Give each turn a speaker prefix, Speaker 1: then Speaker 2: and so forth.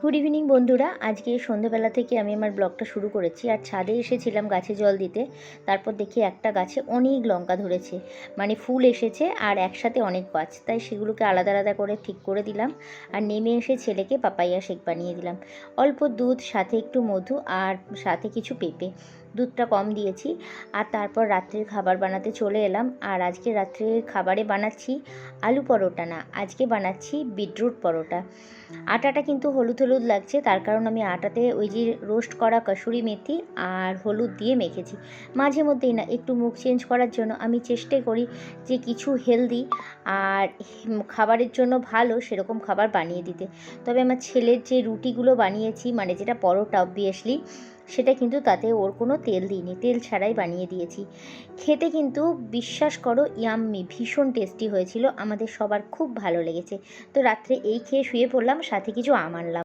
Speaker 1: Good evening বন্ধুরা। আজকে সন্ধ্যেবেলা থেকে আমি আমার ব্লগটা শুরু করেছি। আর ছাদে এসেছিলাম গাছে জল দিতে। তারপর দেখি একটা গাছে অনেক লঙ্কা ধরেছে, মানে ফুল এসেছে আর একসাথে অনেক গাছ, তাই সেগুলোকে আলাদা আলাদা করে ঠিক করে দিলাম। আর নেমে এসে ছেলেকে পাপাইয়া শেক বানিয়ে দিলাম। অল্প দুধ, সাথে একটু মধু আর সাথে কিছু পেঁপে। দুধটা কম দিয়েছি। আর তারপর রাত্রের খাবার বানাতে চলে এলাম। আর আজকে রাত্রের খাবারে বানাচ্ছি আলু পরোটা না, আজকে বানাচ্ছি বিটরুট পরোটা। আটাটা কিন্তু হলুদ হলুদ লাগছে, তার কারণ আমি আটাতে ওই যে রোস্ট করা কসুরি মেথি আর হলুদ দিয়ে মেখেছি। মাঝে মধ্যেই না একটু মুখ চেঞ্জ করার জন্য আমি চেষ্টা করি যে কিছু হেলদি আর খাবারের জন্য ভালো সেরকম খাবার বানিয়ে দিতে। তবে আমার ছেলের যে রুটিগুলো বানিয়েছি, মানে যেটা পরোটা অবভিয়াসলি, সেটা কিন্তু তাতে ওর কোনো তেল দিইনি, তেল ছাড়াই বানিয়ে দিয়েছি। খেতে কিন্তু বিশ্বাস করো ইয়াম্মি, ভীষণ টেস্টি হয়েছিল, আমাদের সবার খুব ভালো লেগেছে। তো রাত্রে এই খেয়ে শুয়ে পড়লাম, সাথে কিছু আম আনলাম।